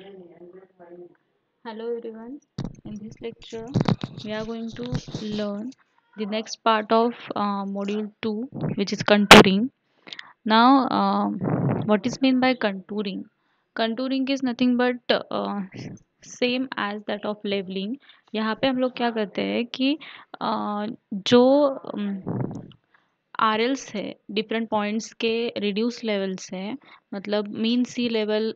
Hello everyone. In this lecture, we are going to learn the next part of module 2, which is contouring. Now, what is meant by contouring? Contouring is nothing but same as that of leveling. यहाँ पे हम लोग क्या करते हैं कि जो आरएल्स है डिफरेंट पॉइंट्स के रिड्यूस लेवल्स है मतलब मीन सी लेवल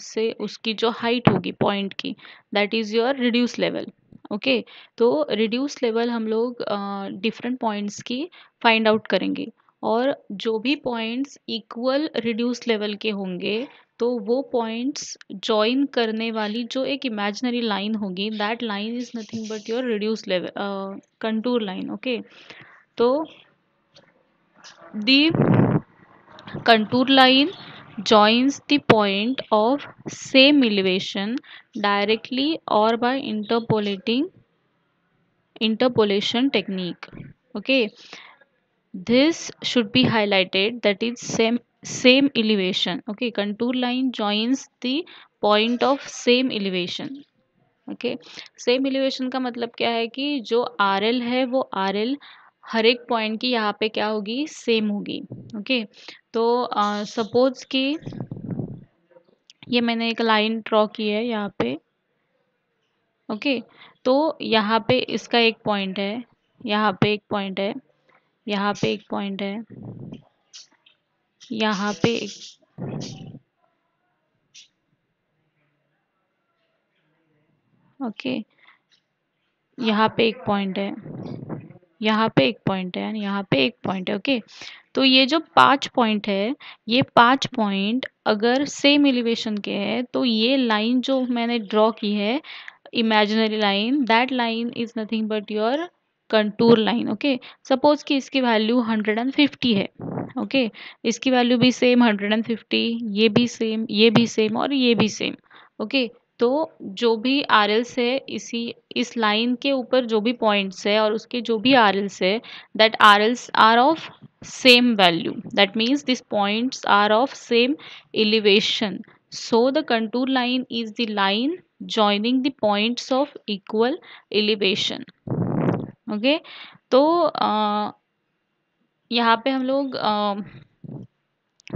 से उसकी जो हाइट होगी पॉइंट की that is your reduce level okay. तो रिड्यूस लेवल हम लोग डिफरेंट पॉइंट्स की फाइंड आउट करेंगे और जो भी पॉइंट्स इक्वल रिड्यूस लेवल के होंगे तो वो पॉइंट्स जॉइन करने वाली जो एक इमेजिनरी लाइन होगी that line is nothing but your reduce level contour line okay. तो the contour line joins the point of same elevation directly or by interpolation technique. Okay, this should be highlighted that is same elevation. Okay, contour line joins the point of same elevation. Okay same elevation का मतलब क्या है कि जो R L है वो R L हर एक point की यहाँ पे क्या होगी सेम होगी ओके। तो सपोज कि ये मैंने एक लाइन ड्रॉ की है यहाँ पे ओके। तो यहाँ पे इसका एक पॉइंट है, यहाँ पे एक पॉइंट है, यहाँ पे एक पॉइंट है, यहाँ पे एक ओके, यहाँ पे एक पॉइंट है, यहाँ पे एक पॉइंट है, यहाँ पे एक पॉइंट है ओके। तो ये जो 5 पॉइंट है ये 5 पॉइंट अगर सेम एलिवेशन के हैं तो ये लाइन जो मैंने ड्रॉ की है imaginary line that line is nothing but your contour line okay. Suppose कि इसकी वैल्यू 150 है ओके, इसकी वैल्यू भी सेम 150, ये भी सेम, ये भी सेम और ये भी सेम ओके। तो जो भी आर एल्स है इस लाइन के ऊपर जो भी पॉइंट्स है और उसके जो भी आर एल्स है that RLs are of same value. That means these points are of same elevation. So the contour line is the line joining the points of equal elevation. Okay. तो यहाँ पे हम लोग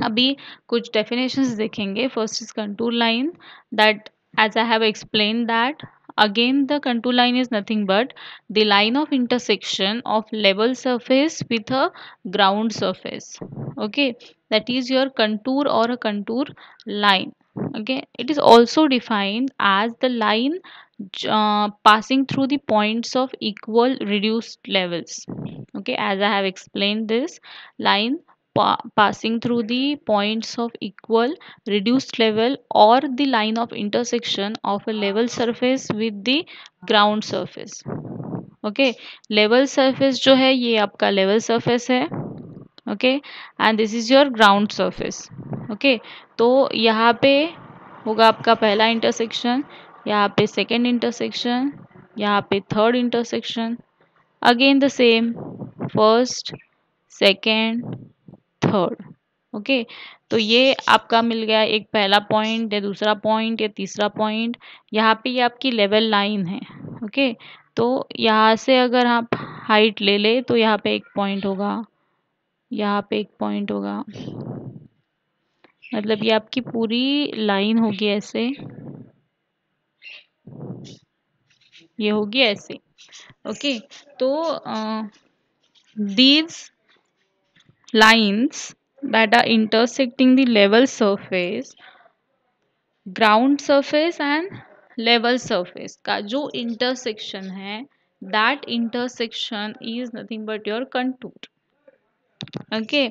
अभी कुछ definitions देखेंगे. First is contour line that as I have explained that again the contour line is nothing but the line of intersection of level surface with a ground surface okay, that is your contour or a contour line okay. It is also defined as the line passing through the points of equal reduced levels okay. As I have explained this line passing through the points of equal reduced level or the line of intersection of a level surface with the ground surface okay. Level surface जो है ये आपका level surface है okay and this is your ground surface okay. तो यहाँ पे होगा आपका पहला इंटरसेक्शन, यहाँ पे सेकेंड इंटरसेक्शन, यहाँ पे third intersection, again the same first second third okay. तो ये आपका मिल गया एक पहला पॉइंट या दूसरा पॉइंट या तीसरा पॉइंट, यहाँ पे ये आपकी लेवल लाइन है ओके। तो यहाँ से अगर आप हाइट ले ले तो यहाँ पे एक पॉइंट होगा, यहाँ पे एक पॉइंट होगा, मतलब ये आपकी पूरी लाइन होगी ऐसे, ये होगी ऐसे ओके। तो these lines that are intersecting the level surface, ground surface and level surface का जो intersection है that intersection is nothing but your contour okay.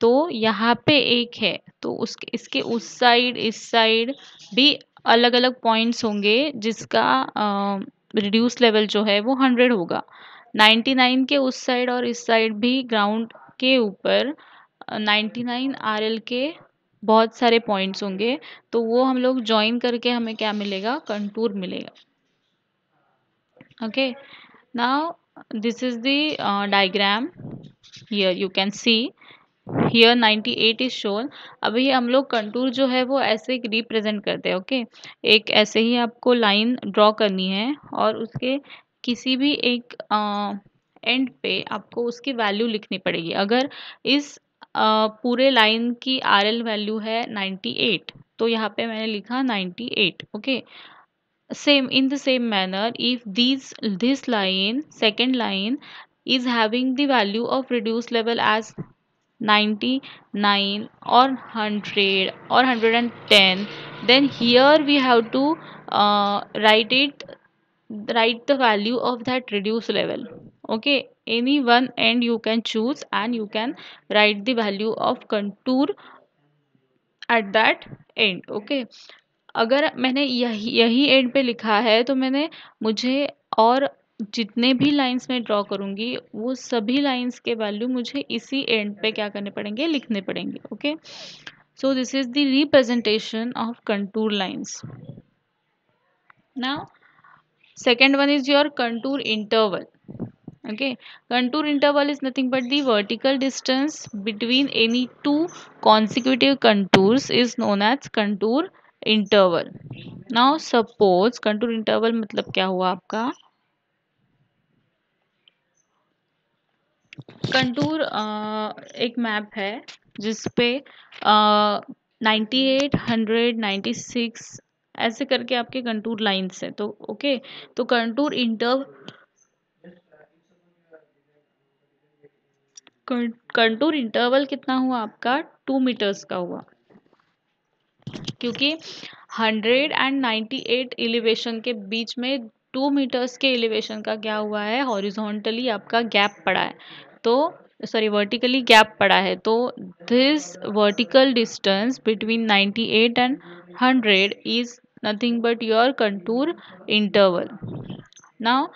तो यहाँ पे एक है तो उसके इसके उस साइड इस साइड भी अलग अलग पॉइंट्स होंगे जिसका रिड्यूस लेवल जो है वो 100 होगा। 99 के उस साइड और इस साइड भी ग्राउंड के ऊपर 99 आरएल के बहुत सारे पॉइंट्स होंगे तो वो हम लोग ज्वाइन करके हमें क्या मिलेगा, कंटूर मिलेगा okay. Now this is the diagram, here you can see here 98 is shown. अभी हम लोग कंटूर जो है वो ऐसे रिप्रेजेंट करते हैं। ओके, एक ऐसे ही आपको लाइन ड्रॉ करनी है और उसके किसी भी एक एंड पे आपको उसकी वैल्यू लिखनी पड़ेगी। अगर इस पूरे लाइन की आरएल वैल्यू है 98, तो यहाँ पे मैंने लिखा 98। Okay, same in the same manner, if this line, second line, is having the value of reduced level as 99 or 100 or 110, then here we have to write the value of that reduced level. Okay, any one end you can choose and you can write the value of contour at that end. Okay, अगर मैंने यही यही and पे लिखा है तो मुझे और जितने भी लाइंस में ड्रॉ करूंगी वो सभी लाइंस के वैल्यू मुझे इसी एंड पे क्या करने पड़ेंगे, लिखने पड़ेंगे। Okay, so this is the representation of contour lines. Now second one is your contour interval. Okay, contour interval is nothing but the vertical distance between any two consecutive contours is known as contour interval. Now suppose contour interval मतलब क्या हुआ आपका, contour एक map है जिसपे 98, 100, 96 ऐसे करके आपके कंटूर लाइंस है। तो ओके, तो कंटूर इंटरवल कितना हुआ आपका, 2 मीटर्स का हुआ, क्योंकि 100 एंड 98 एलिवेशन के बीच में 2 मीटर्स के एलिवेशन का क्या हुआ है, हॉरिजॉन्टली आपका गैप पड़ा है। तो सॉरी, वर्टिकली गैप पड़ा है। तो this vertical distance between 98 and 100 is nothing but your contour interval. Now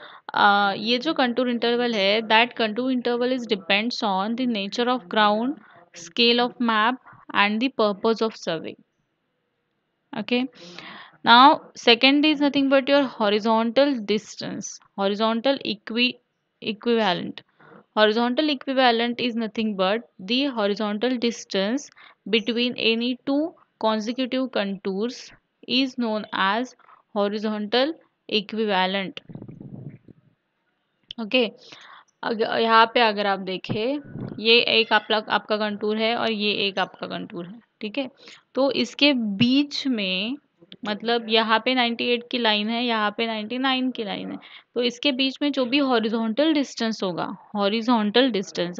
ये जो कंटूर इंटरवल है, that contour interval is depends on the nature of ground, scale of map and the purpose of survey. Okay, now second is nothing but your horizontal distance, equivalent. Horizontal equivalent is nothing but the horizontal distance between any two consecutive contours is known as horizontal equivalent. Okay, अगर यहाँ पे अगर आप देखें, ये एक आपका contour है और ये एक आपका कंटूर है, ठीक है। तो इसके बीच में मतलब यहाँ पे 98 की लाइन है, यहाँ पे 99 की लाइन है। तो इसके बीच में जो भी हॉरिजॉन्टल डिस्टेंस होगा, हॉरिजॉन्टल डिस्टेंस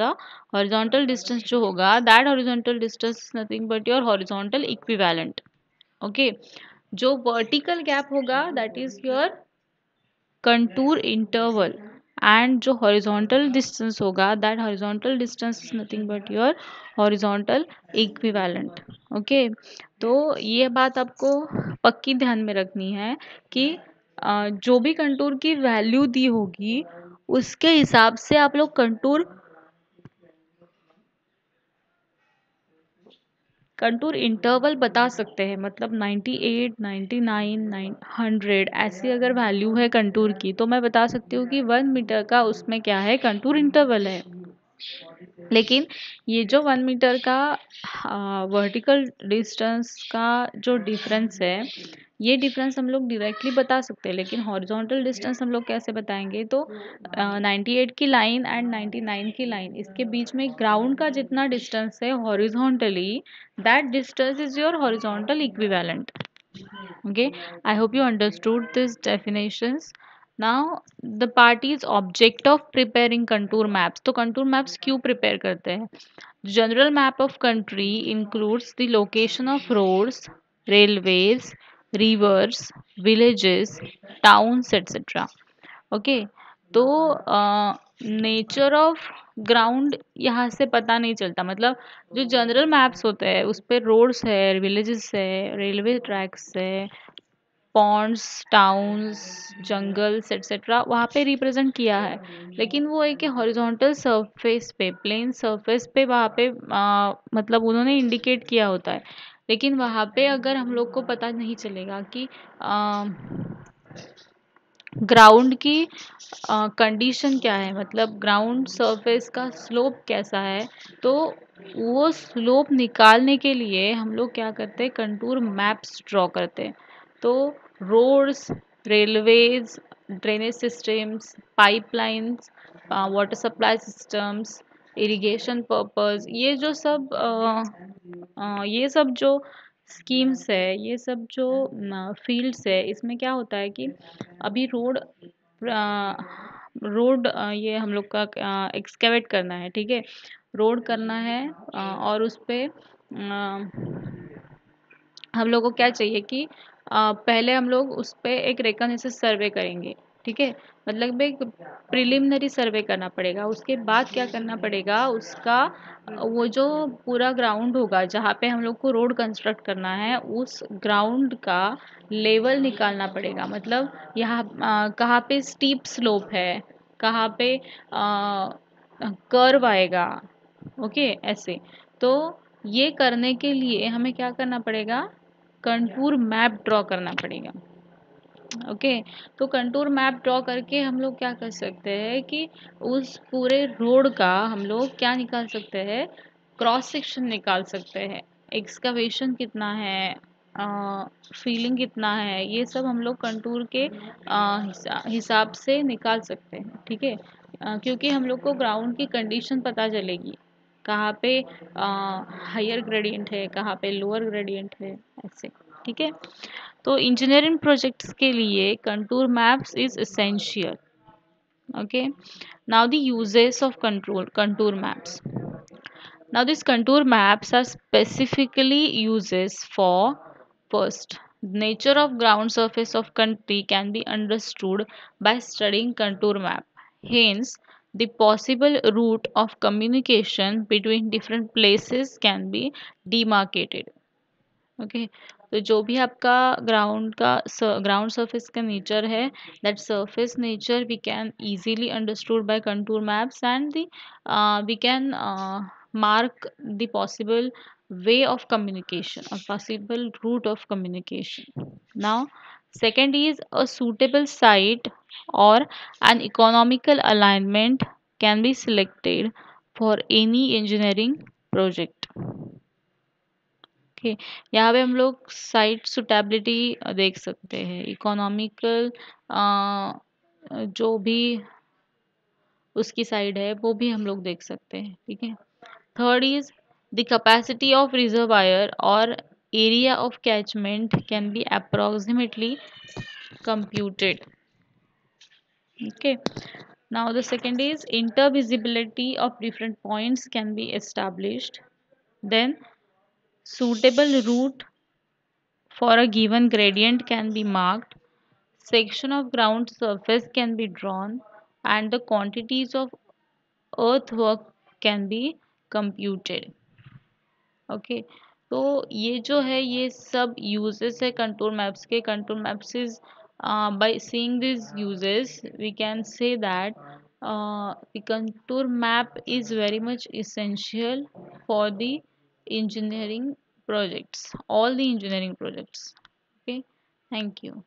जो होगा, that horizontal distance nothing but your horizontal equivalent. Okay, जो वर्टिकल गैप होगा that is your contour interval, and जो हॉरिजॉन्टल डिस्टेंस होगा that horizontal distance is nothing but your horizontal equivalent. Okay, तो ये बात आपको पक्की ध्यान में रखनी है कि जो भी कंटूर की वैल्यू दी होगी उसके हिसाब से आप लोग कंटूर इंटरवल बता सकते हैं। मतलब 98, 99, 100 ऐसी अगर वैल्यू है कंटूर की, तो मैं बता सकती हूँ कि 1 मीटर का उसमें क्या है, कंटूर इंटरवल है। लेकिन ये जो 1 मीटर का वर्टिकल डिस्टेंस का जो डिफरेंस है, ये डिफरेंस हम लोग डायरेक्टली बता सकते हैं। लेकिन हॉरिजॉन्टल डिस्टेंस हम लोग कैसे बताएंगे, तो 98 की लाइन एंड 99 की लाइन, इसके बीच में ग्राउंड का जितना डिस्टेंस है horizontally, that distance is your horizontal equivalent. Okay, I hope you understood these definitions. Now the part is object of preparing contour maps. तो contour maps क्यों prepare करते हैं? General map of country includes the location of roads, railways, rivers, villages, towns, etc. Okay, तो nature of ground यहाँ से पता नहीं चलता। मतलब जो जनरल मैप्स होते हैं उस पे रोड्स है, विलेजेस है, रेलवे ट्रैक्स है, पॉन्ड्स, टाउन्स, जंगल्स एटसेट्रा वहाँ पे रिप्रेजेंट किया है। लेकिन वो एक हॉरिजॉन्टल सरफेस पे, प्लेन सरफेस पे वहाँ पे मतलब उन्होंने इंडिकेट किया होता है। लेकिन वहाँ पे अगर हम लोग को पता नहीं चलेगा कि ग्राउंड की कंडीशन क्या है, मतलब ग्राउंड सरफेस का स्लोप कैसा है। तो वो स्लोप निकालने के लिए हम लोग क्या करते हैं, कंटूर मैप्स ड्रॉ करते हैं। तो roads, railways, drainage systems, pipelines, water supply systems, irrigation purpose, ये सब जो स्कीम्स है, ये सब जो फील्ड्स है, इसमें क्या होता है कि अभी रोड ये हम लोग का एक्सकेवेट करना है, ठीक है। रोड करना है और उस पे हम लोग को क्या चाहिए कि पहले हम लोग उस पे एक रिकॉग्निशन सर्वे करेंगे, ठीक है। मतलब एक प्रिलिमिनरी सर्वे करना पड़ेगा। उसके बाद क्या करना पड़ेगा, उसका वो जो पूरा ग्राउंड होगा जहाँ पे हम लोग को रोड कंस्ट्रक्ट करना है, उस ग्राउंड का लेवल निकालना पड़ेगा। मतलब यहाँ कहाँ पे स्टीप स्लोप है, कहाँ पे कर्व आएगा, ओके, ऐसे। तो ये करने के लिए हमें क्या करना पड़ेगा, कंटूर मैप ड्रॉ करना पड़ेगा, ओके। तो कंटूर मैप ड्रॉ करके हम लोग क्या कर सकते हैं कि उस पूरे रोड का हम लोग क्या निकाल सकते हैं, क्रॉस सेक्शन निकाल सकते हैं, एक्सकवेशन कितना है, फीलिंग कितना है, ये सब हम लोग कंटूर के हिसाब से निकाल सकते हैं, ठीक है। क्योंकि हम लोग को ग्राउंड की कंडीशन पता चलेगी, कहाँ पे हायर ग्रेडियंट है, कहाँ पे लोअर ग्रेडियंट है, ऐसे, ठीक है। तो इंजीनियरिंग प्रोजेक्ट्स के लिए contour maps is essential, okay। Now the uses of contour maps. Now these contour maps are specifically uses for: first, nature of ground surface of country can be understood by studying contour map. Hence, the possible route of communication between different places can be demarcated, okay. तो जो भी आपका ground surface का nature है, that surface nature we can easily understood by contour maps, and the we can mark the possible way of communication or possible route of communication. Now, second is a suitable site or an economical alignment can be selected for any engineering project, okay. यहाँ पे हम लोग site suitability देख सकते हैं, economical जो भी उसकी साइड है वो भी हम लोग देख सकते हैं, ठीक है। Third is the capacity of reservoir और area of catchment can be approximately computed, okay। Now the second is intervisibility of different points can be established. Then suitable route for a given gradient can be marked, section of ground surface can be drawn, and the quantities of earthwork can be computed, okay. तो ये जो है, ये सब uses है contour maps के। Contour maps is, by seeing this uses we can say that the contour map is very much essential for the engineering projects, all the engineering projects, okay। Thank you.